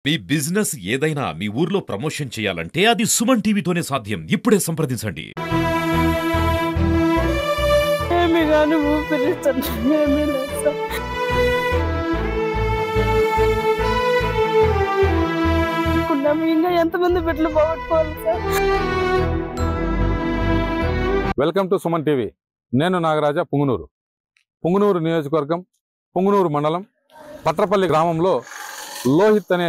మీ business ఏదైనా మీ ఊర్లో promotion చేయాలంటే అది సుమన్ టీవీతోనే సాధ్యం. ఇప్పుడే సంప్రదించండి. ఏమి గాని ఊపిరిస్తుంది ఏమీ లేదు సార్. ఇంకా ఎంతమంది బిడ్డలు పోగొట్టుకోవాలి సార్. Welcome to Suman TV. నేను నాగరాజ, పుంగనూరు నియోజకవర్గం, పుంగనూరు మండలం, పట్రపల్లి గ్రామంలో లోహిత్ అనే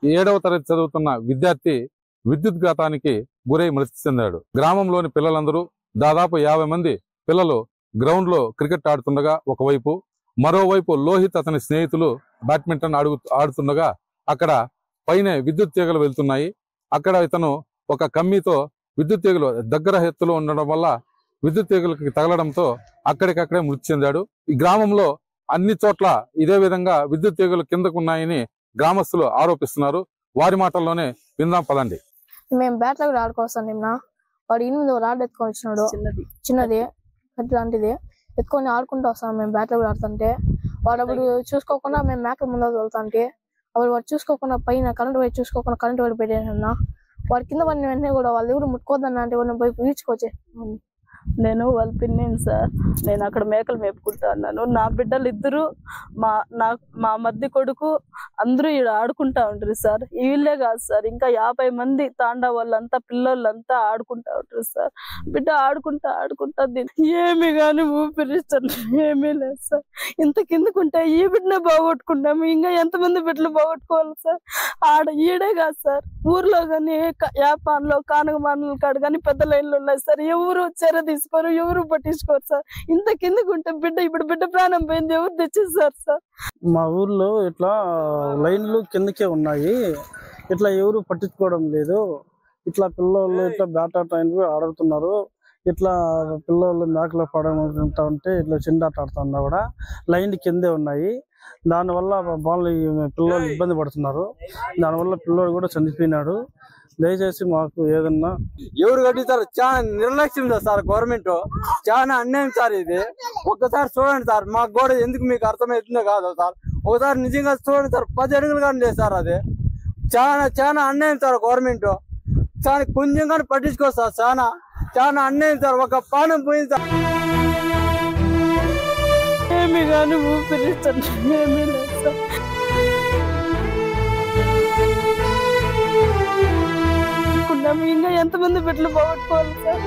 7వ తరగతి చదువుతున్న విద్యార్థి విద్యుద్ఘాతానికి గురై మృతి చెందాడు. గ్రామంలోని పిల్లలందరూ దాదాపు 50 మంది పిల్లలు గ్రౌండ్లో క్రికెట్ ఆడుతుండగా ఒకవైపు, మరోవైపు లోహిత్ అతని స్నేహితులు బ్యాడ్మింటన్ ఆడుతుండగా అక్కడ పైన విద్యుత్ తీగలు వెళ్తున్నాయి. అక్కడ ఇతను ఒక కమ్మీతో విద్యుత్ తీగలు దగ్గర ఎత్తులో ఉండడం వల్ల విద్యుత్ తీగలకి తగలడంతో అక్కడికక్కడే మృతి చెందాడు. ఈ గ్రామంలో అన్ని చోట్ల ఇదే విధంగా విద్యుత్ తీగలు కిందకున్నాయని గ్రామస్తులు ఆరోపిస్తున్నారు. వారి మాటల్లోనే విందాం పదండి. మేము బ్యాట్ లో ఆడుకోవస్తాం. నిన్న వాడు 8 రాడ్ ఎత్తుకొని వచ్చినాడు, చిన్నది అట్లాంటిది ఎత్తుకొని ఆడుకుంటూ వస్తాం. మేము బ్యాట్ లో ఆడుతుంటే వాడు అప్పుడు చూసుకోకుండా మేము మేకల ముందు వెళ్తాంటే అప్పుడు వాడు చూసుకోకుండా పైన కరెంట్ వైపు చూసుకోకుండా కరెంట్ వైపు పెట్టేసా. వాడి కింద పడిన వెంటనే కూడా వాళ్ళు ఎవరు ముట్టుకోద్దన్న అంటే వాడిని పోయి పీల్చుకోవచ్చే. నేను వాళ్ళ పిన్నేను సార్. నేను అక్కడ మేకలు మేపుకుంటా అన్నాను. నా బిడ్డలు ఇద్దరు, మా మధ్య కొడుకు అందరూ ఇక్కడ ఆడుకుంటా ఉంటారు సార్. వీళ్ళే కాదు సార్, ఇంకా 50 మంది తాండా వాళ్ళంతా పిల్లలంతా ఆడుకుంటా ఉంటారు సార్. బిడ్డ ఆడుకుంటా ఏమి కానీ ఊపిరిస్తుంది ఏమీ లేదు సార్. ఇంత కిందకుంటే ఈ బిడ్డనే బాగొట్టుకుంటాము. ఇంకా ఎంతమంది బిడ్డలు బాగొట్టుకోవాలి సార్. ఈడే కాదు సార్, ఊర్లో కానీ యాపాన్లో కానగమానుల కాడ కానీ పెద్ద లైన్లు ఉన్నాయి సార్. ఎవరు చర్య తీసుకోరు, ఎవరు పట్టించుకోరు సార్. ఇంత కిందకుంటే ఇప్పుడు బిడ్డ ప్రాణం పోయింది, ఎవరు తెచ్చేసారు సార్. మా ఊర్లో ఇట్లా లైన్లు కిందకే ఉన్నాయి, ఇట్లా ఎవరు పట్టించుకోవడం లేదు. ఇట్లా పిల్లలు ఇట్లా బ్యాట్ ఆడుతున్నారు. ఇట్లా పిల్లలు మేకలు పడతా ఉంటే ఇట్లా చిండాట ఆడుతున్నా కూడా లైన్ కిందే ఉన్నాయి. దానివల్ల వాళ్ళు పిల్లలు ఇబ్బంది పడుతున్నారు. దానివల్ల పిల్లలు కూడా చనిపోయినాడు. దయచేసి మాకు ఏదన్నా ఎవరు కట్టిస్తారు. చాలా నిర్లక్ష్యం సార్ గవర్నమెంట్, చాలా అన్యాయం సార్ ఇది. ఒక్కసారి చూడండి సార్, మాకు కూడా ఎందుకు మీకు అర్థమవుతుందో కాదు సార్. ఒకసారి నిజంగా చూడండి సార్, 10 అడుగులు కానీ లేదు సార్. అది చాలా అన్యాయం సార్. గవర్నమెంట్ చాలా కొంచెం కానీ పట్టించుకో సార్. చాలా అన్యాయం సార్. ఒక ప్రాణం పోయింది సార్. ఏమి కానీ ఊపిరిస్తుంది ఏమీ లేదు సార్. ఇంకా ఎంతమంది బిడ్డలు పోగొట్టుకోవాలి సార్.